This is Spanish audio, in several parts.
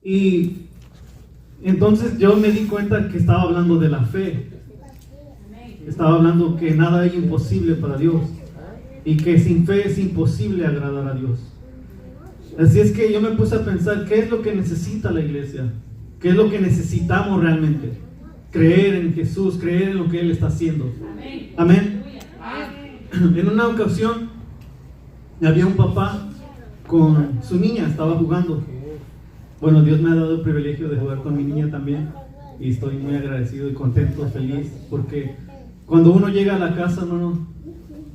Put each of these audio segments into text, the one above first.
Y entonces yo me di cuenta que estaba hablando de la fe. Estaba hablando que nada es imposible para Dios y que sin fe es imposible agradar a Dios. Así es que yo me puse a pensar, ¿qué es lo que necesita la iglesia? ¿Qué es lo que necesitamos realmente? Creer en Jesús, creer en lo que Él está haciendo. Amén. En una ocasión había un papá con su niña, estaba jugando. Bueno, Dios me ha dado el privilegio de jugar con mi niña también y estoy muy agradecido y contento, feliz, porque cuando uno llega a la casa, hermano,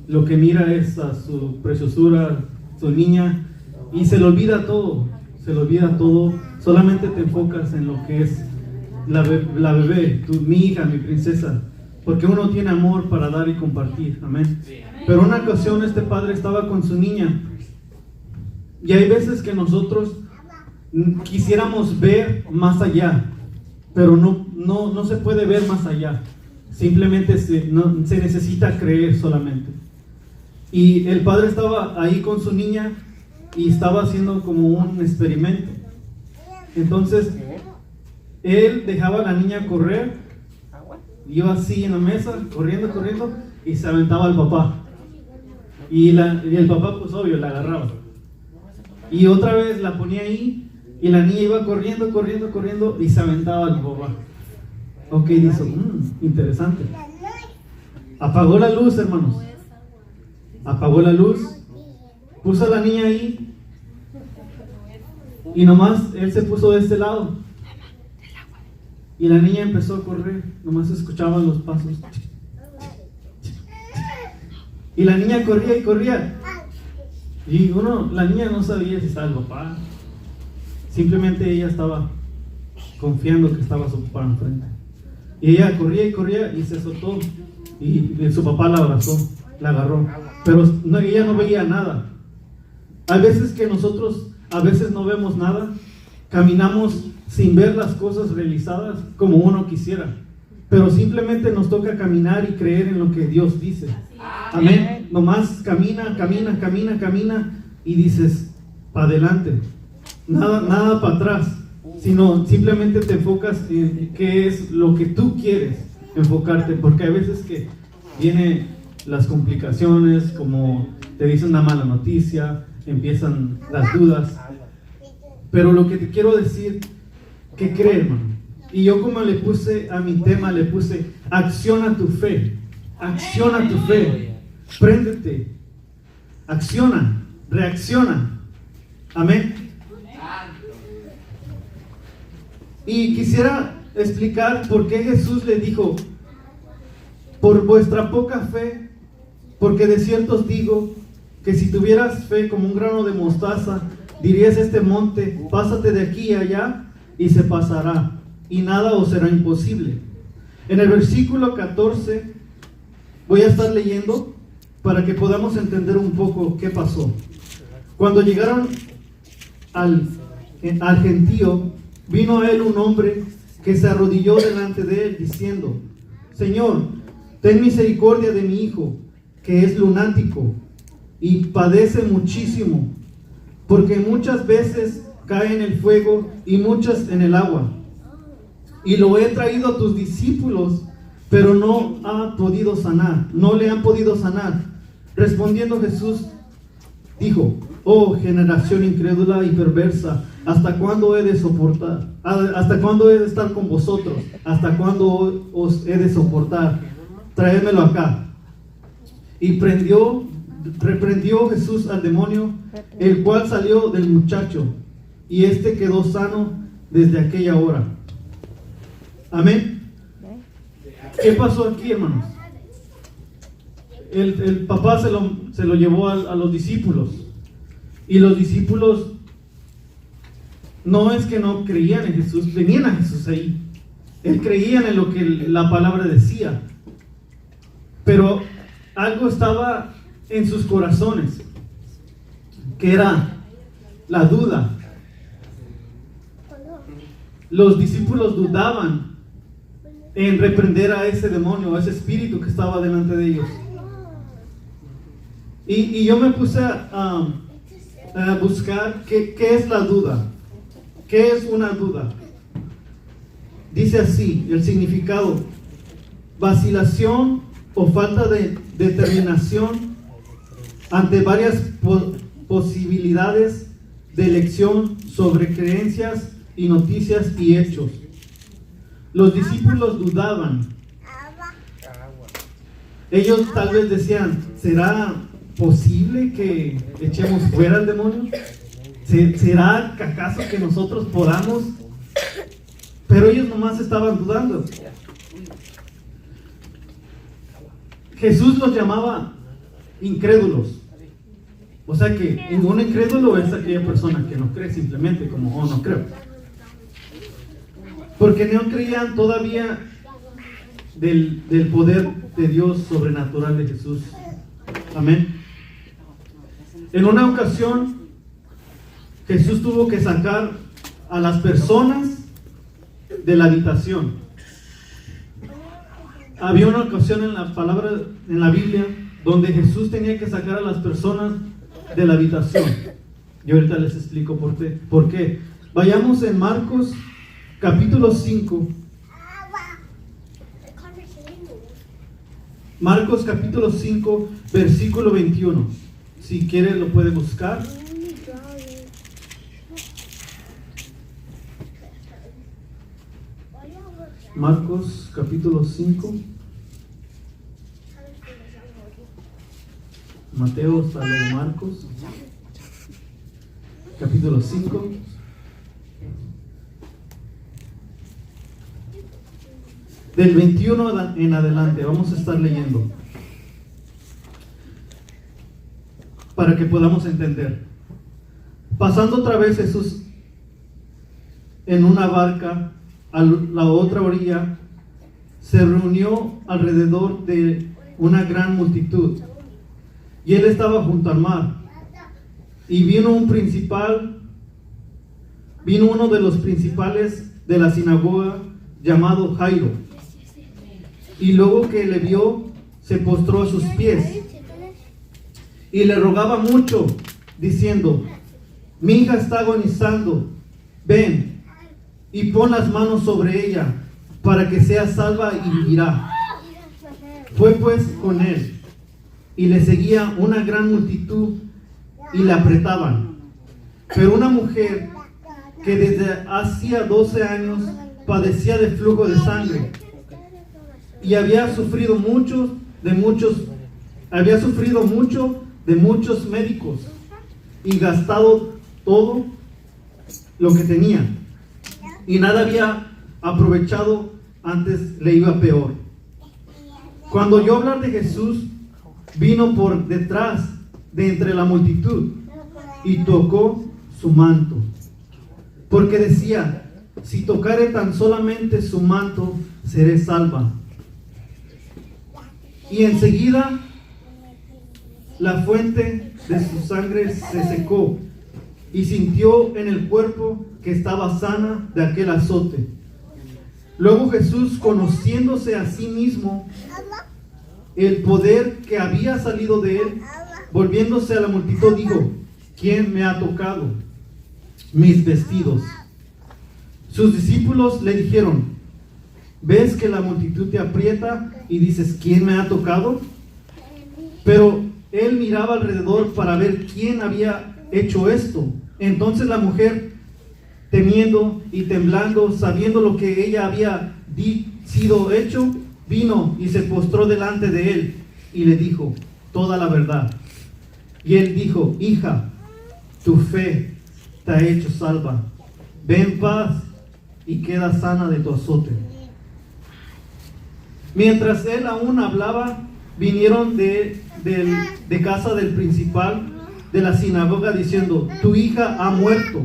lo que mira es a su preciosura, su niña, y se le olvida todo, solamente te enfocas en lo que es la bebé, mi hija, mi princesa, porque uno tiene amor para dar y compartir, amén. Pero una ocasión este padre estaba con su niña, y hay veces que nosotros quisiéramos ver más allá, pero no se puede ver más allá. Simplemente se necesita creer solamente. Y el padre estaba ahí con su niña y estaba haciendo como un experimento. Entonces él dejaba a la niña correr, iba así en la mesa corriendo y se aventaba al papá, y el papá, pues obvio, la agarraba y otra vez la ponía ahí y la niña iba corriendo y se aventaba al papá. Ok, dice, interesante. Apagó la luz, hermanos. Apagó la luz, puso a la niña ahí y nomás él se puso de este lado y la niña empezó a correr, nomás escuchaban los pasos y la niña corría y la niña no sabía si estaba el papá, simplemente ella estaba confiando que estaba su papá enfrente. Y ella corría y se soltó y su papá la abrazó, la agarró, pero ella no veía nada. Hay veces que nosotros a veces no vemos nada, caminamos sin ver las cosas realizadas como uno quisiera, pero simplemente nos toca caminar y creer en lo que Dios dice. Amén. Nomás camina y dices, para adelante, nada para atrás, sino simplemente te enfocas en qué es lo que tú quieres enfocarte, porque hay veces que vienen las complicaciones, como te dicen una mala noticia, empiezan las dudas, pero lo que te quiero decir, que cree, hermano. Y yo, como le puse a mi tema, le puse acciona tu fe, préndete, acciona, reacciona, amén. Y quisiera explicar por qué Jesús le dijo, por vuestra poca fe, porque de cierto os digo que si tuvieras fe como un grano de mostaza, dirías a este monte, pásate de aquí a allá, y se pasará, y nada os será imposible. En el versículo 14 voy a estar leyendo para que podamos entender un poco qué pasó. Cuando llegaron al gentío, vino a él un hombre que se arrodilló delante de él diciendo, Señor, ten misericordia de mi hijo, que es lunático y padece muchísimo, porque muchas veces cae en el fuego y muchas en el agua. Y lo he traído a tus discípulos, pero no le han podido sanar. Respondiendo Jesús dijo, oh generación incrédula y perversa, ¿hasta cuándo he de soportar? ¿Hasta cuándo he de estar con vosotros? ¿Hasta cuándo os he de soportar? Traédmelo acá. Y reprendió Jesús al demonio, el cual salió del muchacho, y éste quedó sano desde aquella hora. Amén. ¿Qué pasó aquí, hermanos? El papá se lo llevó a los discípulos, y los discípulos no es que no creían en Jesús, venían a Jesús ahí, creían en lo que la palabra decía, pero algo estaba en sus corazones, que era la duda. Los discípulos dudaban en reprender a ese demonio, a ese espíritu que estaba delante de ellos. Y yo me puse a buscar qué es la duda. ¿Qué es una duda? Dice así el significado: vacilación o falta de determinación ante varias posibilidades de elección sobre creencias y noticias y hechos. Los discípulos dudaban. Ellos tal vez decían: ¿será posible que echemos fuera al demonio? ¿Será acaso que nosotros podamos? Pero ellos nomás estaban dudando. Jesús los llamaba incrédulos. O sea que un incrédulo es aquella persona que no cree simplemente, como, no creo. Porque no creían todavía del poder de Dios sobrenatural de Jesús. Amén. En una ocasión, Jesús tuvo que sacar a las personas de la habitación. Había una ocasión en la palabra, en la Biblia, donde Jesús tenía que sacar a las personas de la habitación. Y ahorita les explico por qué. Vayamos en Marcos capítulo 5. Marcos capítulo 5, versículo 21. Si quiere lo puede buscar. Marcos capítulo 5. Mateo hasta luego Marcos. Capítulo 5. Del 21 en adelante vamos a estar leyendo para que podamos entender. Pasando otra vez Jesús en una barca a la otra orilla, se reunió alrededor de una gran multitud, y él estaba junto al mar. Y vino uno de los principales de la sinagoga, llamado Jairo, y luego que le vio, se postró a sus pies y le rogaba mucho, diciendo: mi hija está agonizando, ven y pon las manos sobre ella, para que sea salva y vivirá. Fue pues con él, y le seguía una gran multitud, y le apretaban. Pero una mujer que desde hacía 12 años padecía de flujo de sangre, y había sufrido mucho de muchos médicos, y gastado todo lo que tenía, y nada había aprovechado, antes le iba peor. Cuando oyó hablar de Jesús, vino por detrás de entre la multitud y tocó su manto, porque decía: si tocare tan solamente su manto, seré salva. Y enseguida la fuente de su sangre se secó, y sintió en el cuerpo que estaba sana de aquel azote. Luego Jesús, conociéndose a sí mismo el poder que había salido de él, volviéndose a la multitud, dijo: ¿quién me ha tocado mis vestidos? Sus discípulos le dijeron: ¿ves que la multitud te aprieta y dices: ¿quién me ha tocado? Pero él miraba alrededor para ver quién había hecho esto. Entonces la mujer, temiendo y temblando, sabiendo lo que ella había sido hecho, vino y se postró delante de él y le dijo toda la verdad. Y él dijo: hija, tu fe te ha hecho salva. Ve en paz y queda sana de tu azote. Mientras él aún hablaba, vinieron de casa del principal de la sinagoga, diciendo: tu hija ha muerto,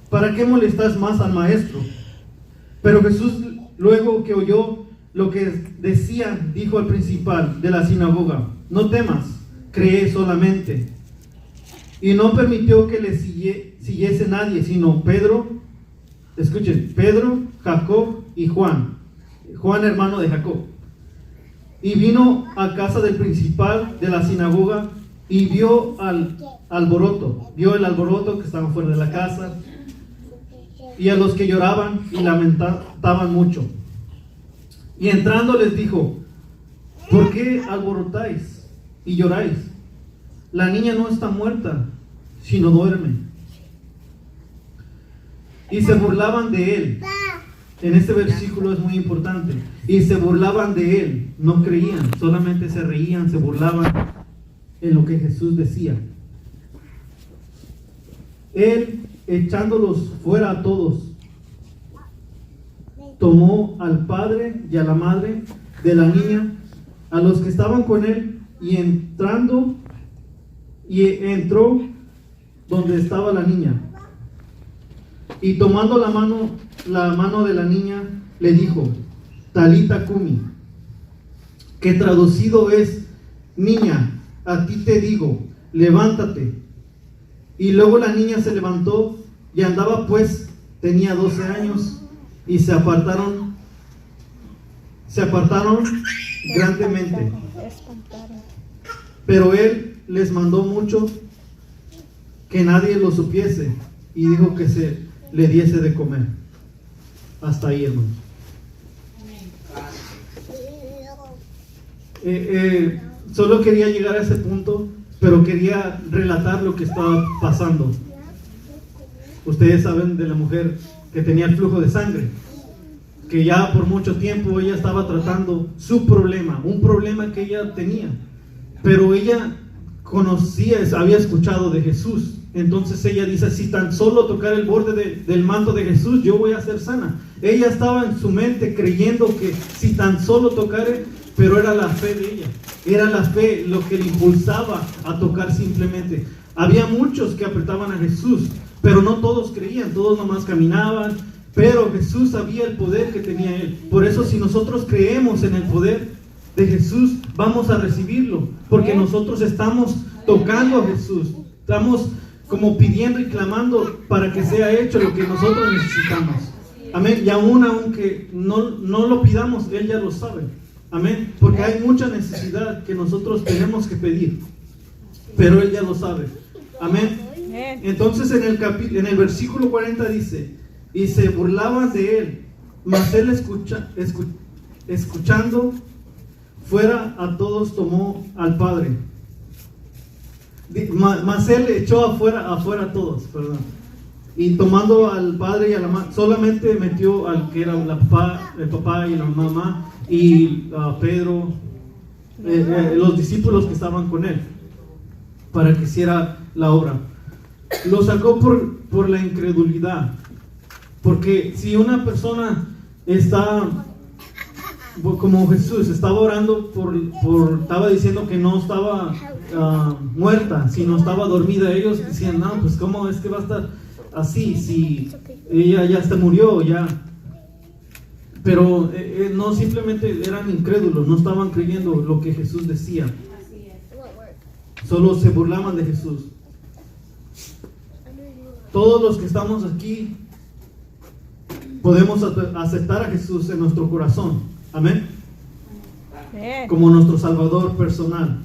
¿para qué molestas más al maestro? Pero Jesús, luego que oyó lo que decía, dijo al principal de la sinagoga: no temas, cree solamente. Y no permitió que le siguiese nadie, sino Pedro, escuchen, Pedro, Jacob y Juan hermano de Jacob. Y vino a casa del principal de la sinagoga y vio el alboroto que estaba fuera de la casa, y a los que lloraban y lamentaban mucho. Y entrando les dijo: ¿por qué alborotáis y lloráis? La niña no está muerta, sino duerme. Y se burlaban de él. En este versículo es muy importante. Y se burlaban de él, no creían, solamente se reían, se burlaban en lo que Jesús decía. Él, echándolos fuera a todos, tomó al padre y a la madre de la niña, a los que estaban con él, y entró donde estaba la niña. Y tomando la mano de la niña, le dijo: Talita cumi, que traducido es: niña, a ti te digo, levántate. Y luego la niña se levantó y andaba, pues tenía 12 años, y se apartaron grandemente. Pero él les mandó mucho que nadie lo supiese, y dijo que se le diese de comer. Hasta ahí, hermano. Solo quería llegar a ese punto, pero quería relatar lo que estaba pasando. Ustedes saben de la mujer que tenía el flujo de sangre, que ya por mucho tiempo ella estaba tratando su problema, un problema que ella tenía, pero ella conocía, había escuchado de Jesús. Entonces ella dice: si tan solo tocar el borde del manto de Jesús, yo voy a ser sana. Ella estaba en su mente creyendo que si tan solo tocare, pero era la fe de ella, era la fe lo que le impulsaba a tocar simplemente. Había muchos que apretaban a Jesús, pero no todos creían, todos nomás caminaban, pero Jesús sabía el poder que tenía él. Por eso, si nosotros creemos en el poder de Jesús, vamos a recibirlo, porque nosotros estamos tocando a Jesús, estamos como pidiendo y clamando para que sea hecho lo que nosotros necesitamos. Amén. Y aunque no lo pidamos, Él ya lo sabe. Amén. Porque hay mucha necesidad que nosotros tenemos que pedir, pero Él ya lo sabe. Amén. Entonces en el versículo 40 dice: y se burlaban de él, mas él escuchando fuera a todos, tomó al padre. Mas él echó afuera a todos, perdón. Y tomando al padre y a la madre, solamente metió al que era el papá y la mamá y Pedro, los discípulos que estaban con él, para que hiciera la obra. Lo sacó por la incredulidad. Porque si una persona está como Jesús, estaba orando estaba diciendo que no estaba muerta, sino estaba dormida, ellos decían: no, pues cómo es que va a estar así si ella ya se murió ya. Pero no, simplemente eran incrédulos, no estaban creyendo lo que Jesús decía, solo se burlaban de Jesús. Todos los que estamos aquí podemos aceptar a Jesús en nuestro corazón, amén, como nuestro Salvador personal.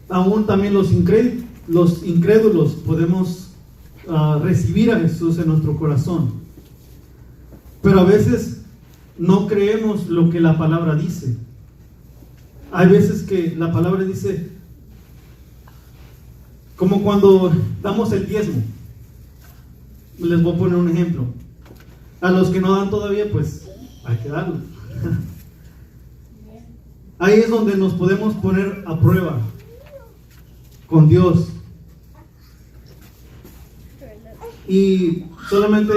Aún también los incrédulos podemos recibir a Jesús en nuestro corazón, pero a veces no creemos lo que la palabra dice. Hay veces que la palabra dice, como cuando damos el diezmo. Les voy a poner un ejemplo. A los que no dan todavía, pues hay que darlo. Ahí es donde nos podemos poner a prueba con Dios. Y solamente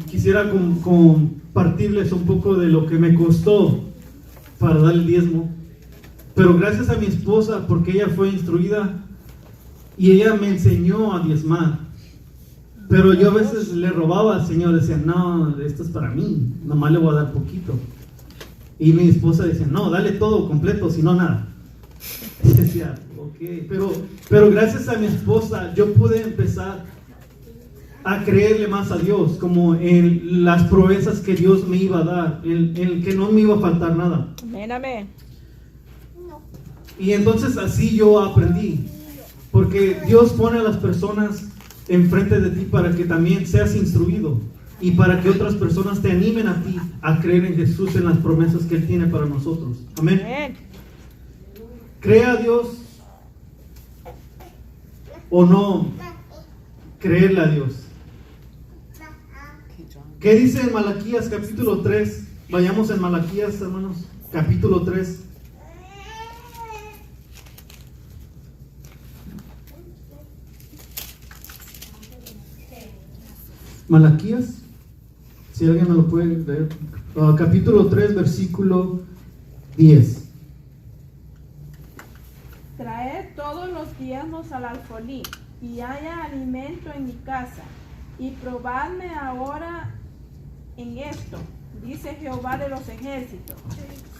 quisiera compartirles un poco de lo que me costó para dar el diezmo. Pero gracias a mi esposa, porque ella fue instruida y ella me enseñó a diezmar. Pero yo a veces le robaba al Señor, decía: no, esto es para mí, nomás le voy a dar poquito. Y mi esposa decía: no, dale todo completo, si no nada. Y decía: ok, pero gracias a mi esposa yo pude empezar a creerle más a Dios, como en las proezas que Dios me iba a dar, en que no me iba a faltar nada. Amén, amén. Y entonces así yo aprendí, porque Dios pone a las personas enfrente de ti para que también seas instruido y para que otras personas te animen a ti a creer en Jesús, en las promesas que Él tiene para nosotros. Amén. ¿Cree a Dios o no creerle a Dios? ¿Qué dice en Malaquías capítulo 3? Vayamos en Malaquías, hermanos, capítulo 3. Malaquías, si alguien me lo puede leer, capítulo 3, versículo 10. Traed todos los diezmos al alfolí, y haya alimento en mi casa, y probadme ahora en esto, dice Jehová de los ejércitos,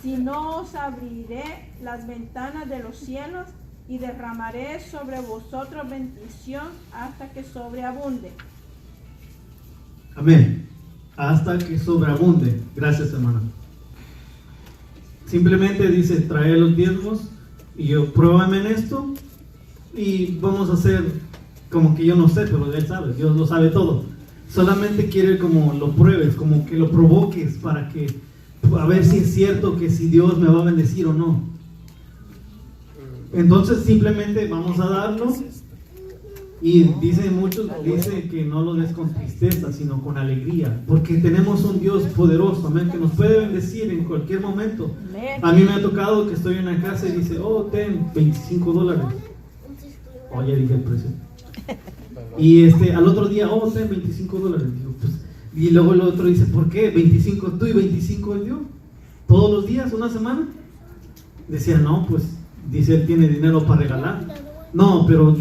si no os abriré las ventanas de los cielos, y derramaré sobre vosotros bendición hasta que sobreabunde. Amén. Hasta que sobreabunde. Gracias, hermana. Simplemente dice, trae los diezmos y yo pruébame en esto y vamos a hacer como que yo no sé, pero Él sabe, Dios lo sabe todo. Solamente quiere como lo pruebes, como que lo provoques para que, a ver si es cierto que si Dios me va a bendecir o no. Entonces simplemente vamos a darlo. Y dicen muchos, dice que no lo des con tristeza, sino con alegría, porque tenemos un Dios poderoso, amén, que nos puede bendecir en cualquier momento. A mí me ha tocado que estoy en la casa y dice, oh, ten $25. Oh, ya dije el precio. Y al otro día, oh, ten $25. Digo, pues, y luego el otro dice, ¿por qué? 25 tú y 25 él dio. Todos los días, una semana. Decía, no, pues, dice, él tiene dinero para regalar. No, pero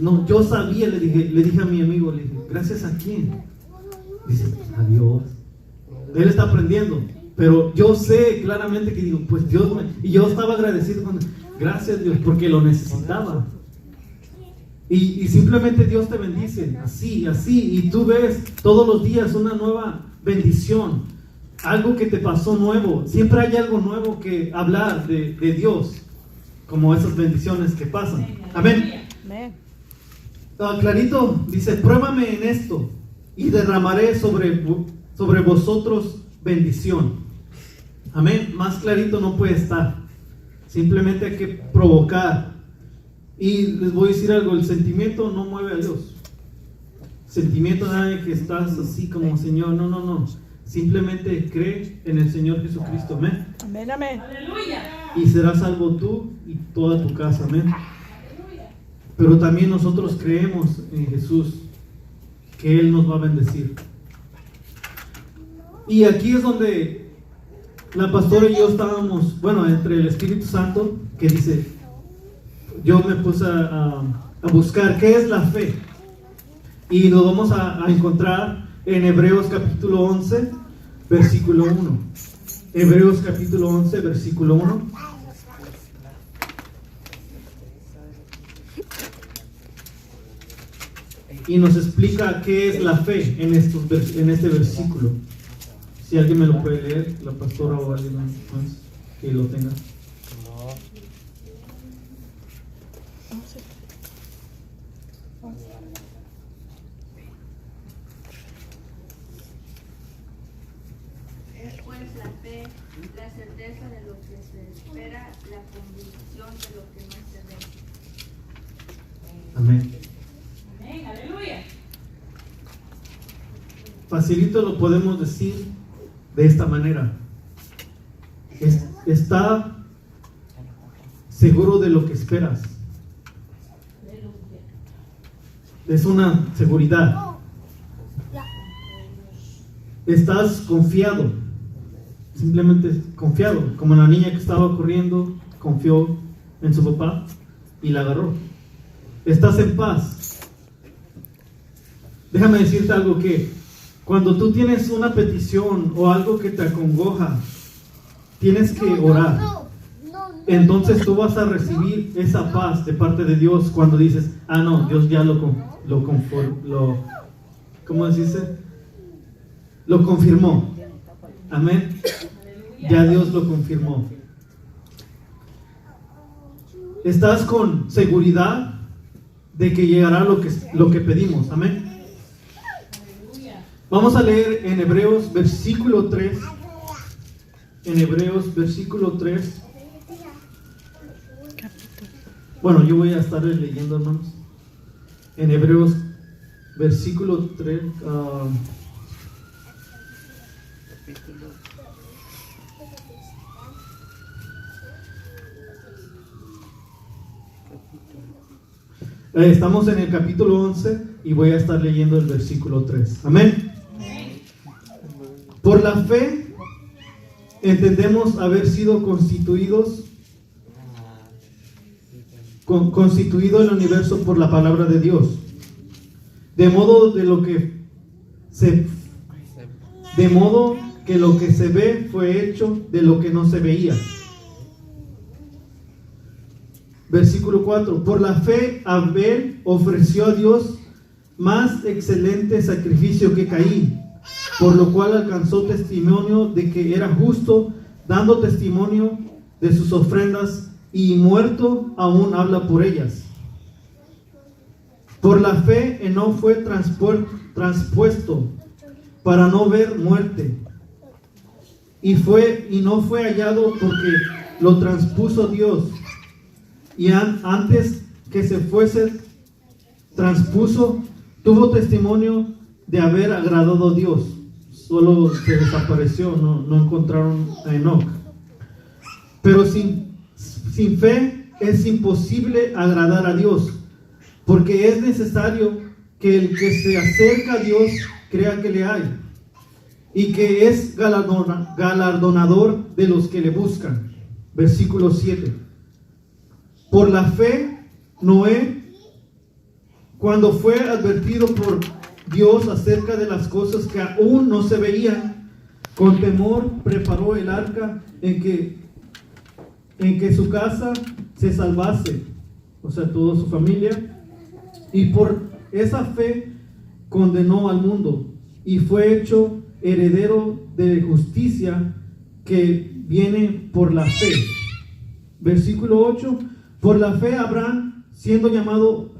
no, yo sabía, le dije a mi amigo, le dije, ¿gracias a quién? Dice, pues a Dios. Él está aprendiendo, pero yo sé claramente que digo, pues Dios y yo estaba agradecido con gracias Dios, porque lo necesitaba. Y simplemente Dios te bendice, así, y tú ves todos los días una nueva bendición, algo que te pasó nuevo. Siempre hay algo nuevo que hablar de Dios, como esas bendiciones que pasan. Amén. Clarito dice, pruébame en esto y derramaré sobre vosotros bendición. Amén. Más clarito no puede estar. Simplemente hay que provocar. Y les voy a decir algo, el sentimiento no mueve a Dios. Sentimiento nada de que estás así como Señor, no. Simplemente cree en el Señor Jesucristo. Amén. Amén, amén. Aleluya. Y serás salvo tú y toda tu casa. Amén. Pero también nosotros creemos en Jesús, que Él nos va a bendecir. Y aquí es donde la pastora y yo estábamos, bueno, entre el Espíritu Santo, que dice, yo me puse a buscar qué es la fe. Y lo vamos a encontrar en Hebreos capítulo 11, versículo 1. Hebreos capítulo 11, versículo 1. Y nos explica qué es la fe en este versículo. Si alguien me lo puede leer, la pastora o alguien más que lo tenga. Es pues la fe, la certeza de lo que se espera, la convicción de lo que no se ve. Amén. Amén, aleluya. Facilito lo podemos decir de esta manera. Está seguro de lo que esperas. Es una seguridad. Estás confiado. Simplemente confiado. Como la niña que estaba corriendo, confió en su papá y la agarró. Estás en paz. Déjame decirte algo, que cuando tú tienes una petición o algo que te acongoja, tienes que orar. Entonces tú vas a recibir esa paz de parte de Dios cuando dices, no, Dios ya ¿cómo se dice? Lo confirmó. Amén. Ya Dios lo confirmó. Estás con seguridad de que llegará lo que pedimos. Amén. Vamos a leer en Hebreos versículo 3. En Hebreos versículo 3. Bueno, yo voy a estar leyendo, hermanos. En Hebreos versículo 3. Estamos en el capítulo 11 y voy a estar leyendo el versículo 3. Amén. Por la fe entendemos haber sido constituido el universo por la palabra de Dios, de modo que lo que se ve fue hecho de lo que no se veía. Versículo 4. Por la fe Abel ofreció a Dios más excelente sacrificio que Caín, por lo cual alcanzó testimonio de que era justo, dando testimonio de sus ofrendas, y muerto aún habla por ellas. Por la fe Enoc fue transpuesto para no ver muerte, y no fue hallado porque lo transpuso Dios. Y antes que se fuese transpuso, tuvo testimonio de haber agradado a Dios. Solo se desapareció, no encontraron a Enoc. Pero sin fe es imposible agradar a Dios, porque es necesario que el que se acerca a Dios crea que le hay, y que es galardonador de los que le buscan. Versículo 7. Por la fe, Noé, cuando fue advertido por Dios acerca de las cosas que aún no se veían, con temor preparó el arca en que su casa se salvase, o sea, toda su familia, y por esa fe condenó al mundo y fue hecho heredero de justicia que viene por la fe. Versículo 8. Por la fe Abraham, siendo llamado,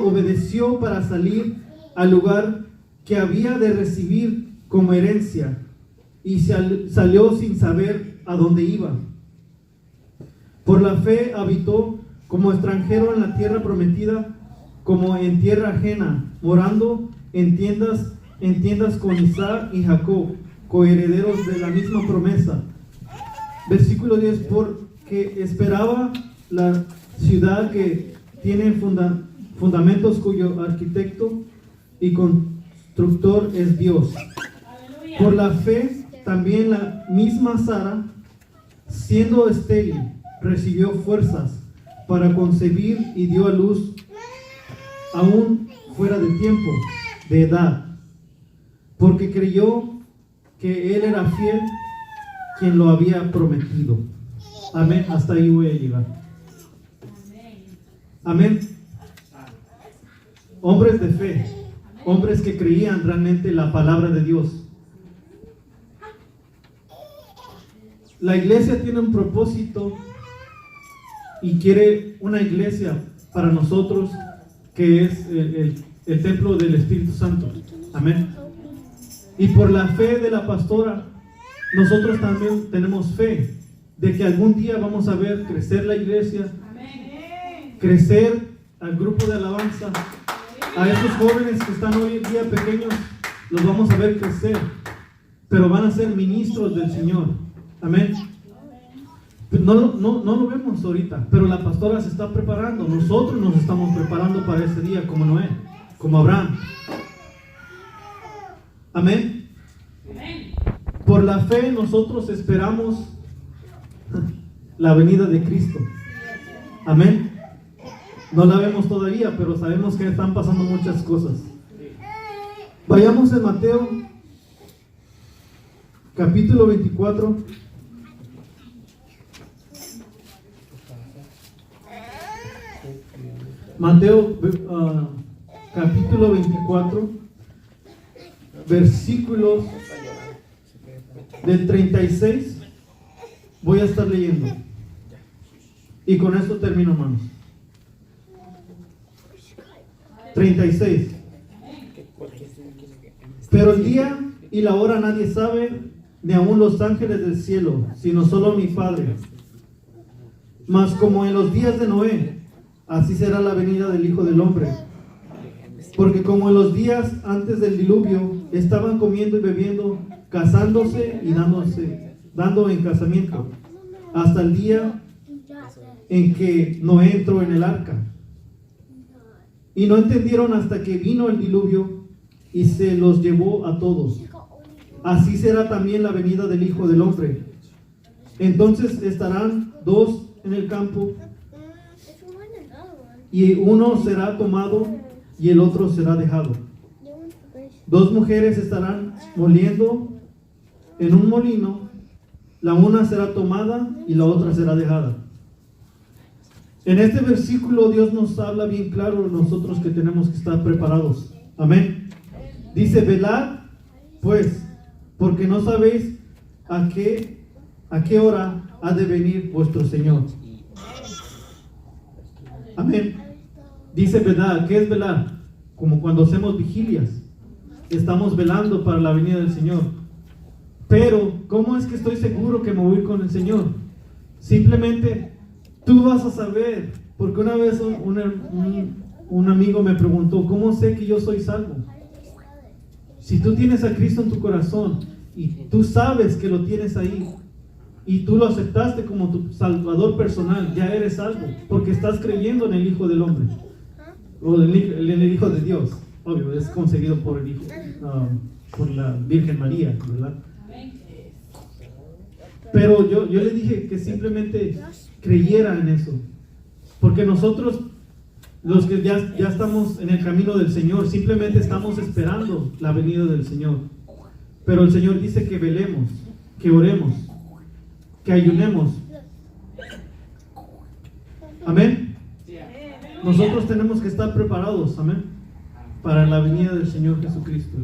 obedeció para salir al lugar que había de recibir como herencia, y salió sin saber a dónde iba. Por la fe habitó como extranjero en la tierra prometida, como en tierra ajena, morando en tiendas con Isaac y Jacob, coherederos de la misma promesa. Versículo 10. Porque esperaba la ciudad que tiene fundamentos, cuyo arquitecto y constructor es Dios. Aleluya. Por la fe también la misma Sara, siendo estéril, recibió fuerzas para concebir y dio a luz aún fuera de tiempo, de edad, porque creyó que él era fiel quien lo había prometido. Amén. Hasta ahí voy a llegar. Amén. Hombres de fe, hombres que creían realmente la palabra de Dios. La iglesia tiene un propósito y quiere una iglesia para nosotros que es el templo del Espíritu Santo. Amén. Y por la fe de la pastora, nosotros también tenemos fe de que algún día vamos a ver crecer la iglesia, crecer al grupo de alabanza, a esos jóvenes que están hoy en día pequeños, los vamos a ver crecer, pero van a ser ministros del Señor. Amén. No lo vemos ahorita, pero la pastora se está preparando. Nosotros nos estamos preparando para ese día, como Noé, como Abraham. Amén. Por la fe nosotros esperamos la venida de Cristo. Amén. No la vemos todavía, pero sabemos que están pasando muchas cosas. Vayamos en Mateo capítulo 24. Mateo capítulo 24, versículos del 36. Voy a estar leyendo. Y con esto termino, hermanos. 36. Pero el día y la hora nadie sabe, ni aun los ángeles del cielo, sino solo mi Padre. Mas como en los días de Noé, así será la venida del Hijo del Hombre. Porque como en los días antes del diluvio, estaban comiendo y bebiendo, casándose y dando en casamiento, hasta el día en que Noé entró en el arca. Y no entendieron hasta que vino el diluvio y se los llevó a todos. Así será también la venida del Hijo del Hombre. Entonces estarán dos en el campo, y uno será tomado y el otro será dejado. Dos mujeres estarán moliendo en un molino, la una será tomada y la otra será dejada. En este versículo Dios nos habla bien claro nosotros que tenemos que estar preparados. Amén. Dice, velad pues, porque no sabéis a qué hora ha de venir vuestro Señor. Amén. Dice velar. ¿Qué es velar? Como cuando hacemos vigilias. Estamos velando para la venida del Señor. Pero, ¿cómo es que estoy seguro que me voy a ir con el Señor? Simplemente, tú vas a saber. Porque una vez un amigo me preguntó, ¿cómo sé que yo soy salvo? Si tú tienes a Cristo en tu corazón y tú sabes que lo tienes ahí, y tú lo aceptaste como tu salvador personal, ya eres salvo, porque estás creyendo en el Hijo del Hombre, o en el Hijo de Dios. Obvio, es concebido por el Hijo, por la Virgen María, ¿verdad? Pero yo le dije que simplemente creyera en eso, porque nosotros, los que ya estamos en el camino del Señor, simplemente estamos esperando la venida del Señor. Pero el Señor dice que velemos, que oremos, que ayunemos. Amén. Nosotros tenemos que estar preparados, amén, para la venida del Señor Jesucristo.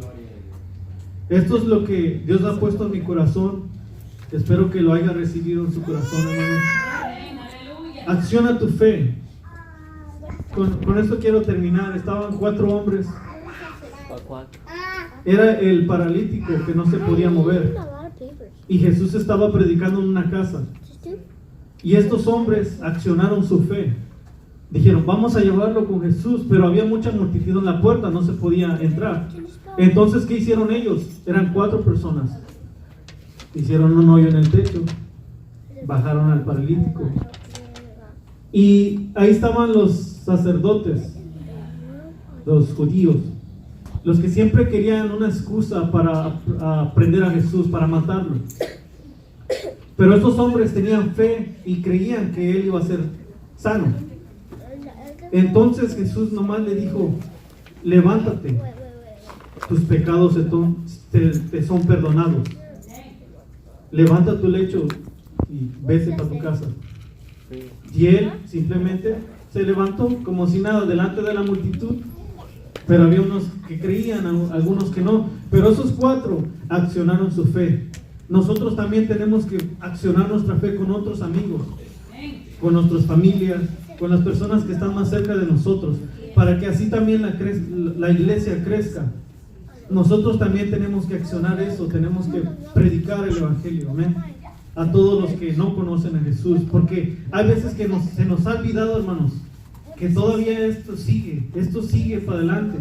Esto es lo que Dios ha puesto en mi corazón. Espero que lo haya recibido en su corazón, hermanos. Acciona tu fe. Con esto quiero terminar. Estaban 4 hombres. Era el paralítico que no se podía mover. Y Jesús estaba predicando en una casa. Y estos hombres accionaron su fe. Dijeron, vamos a llevarlo con Jesús. Pero había mucha multitud en la puerta, no se podía entrar. Entonces, ¿qué hicieron ellos? Eran 4 personas. Hicieron un hoyo en el techo. Bajaron al paralítico. Y ahí estaban los sacerdotes, los judíos, los que siempre querían una excusa para prender a Jesús, para matarlo. Pero estos hombres tenían fe y creían que él iba a ser sano. Entonces Jesús nomás le dijo, levántate, tus pecados te son perdonados. Levanta tu lecho y vete para tu casa. Y él simplemente se levantó como si nada delante de la multitud. Pero había unos que creían, algunos que no. Pero esos 4 accionaron su fe. Nosotros también tenemos que accionar nuestra fe con otros amigos, con nuestras familias, con las personas que están más cerca de nosotros, para que así también la iglesia crezca. Nosotros también tenemos que accionar eso, tenemos que predicar el Evangelio, amén, a todos los que no conocen a Jesús, porque hay veces que se nos ha olvidado, hermanos, que todavía esto sigue para adelante.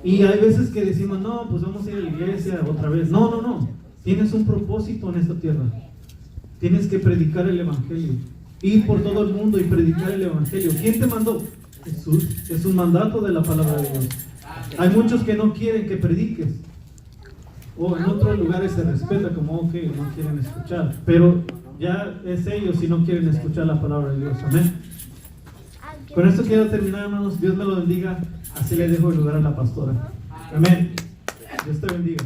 Y hay veces que decimos, no, pues vamos a ir a la iglesia otra vez. No, tienes un propósito en esta tierra. Tienes que predicar el Evangelio, ir por todo el mundo y predicar el Evangelio. ¿Quién te mandó? Jesús. Es un mandato de la palabra de Dios. Hay muchos que no quieren que prediques, o en otros lugares se respeta como no quieren escuchar, pero ya es ellos si no quieren escuchar la palabra de Dios. Amén. Con esto quiero terminar, hermanos. Dios me lo bendiga. Así le dejo el lugar a la pastora. Amén. Dios te bendiga.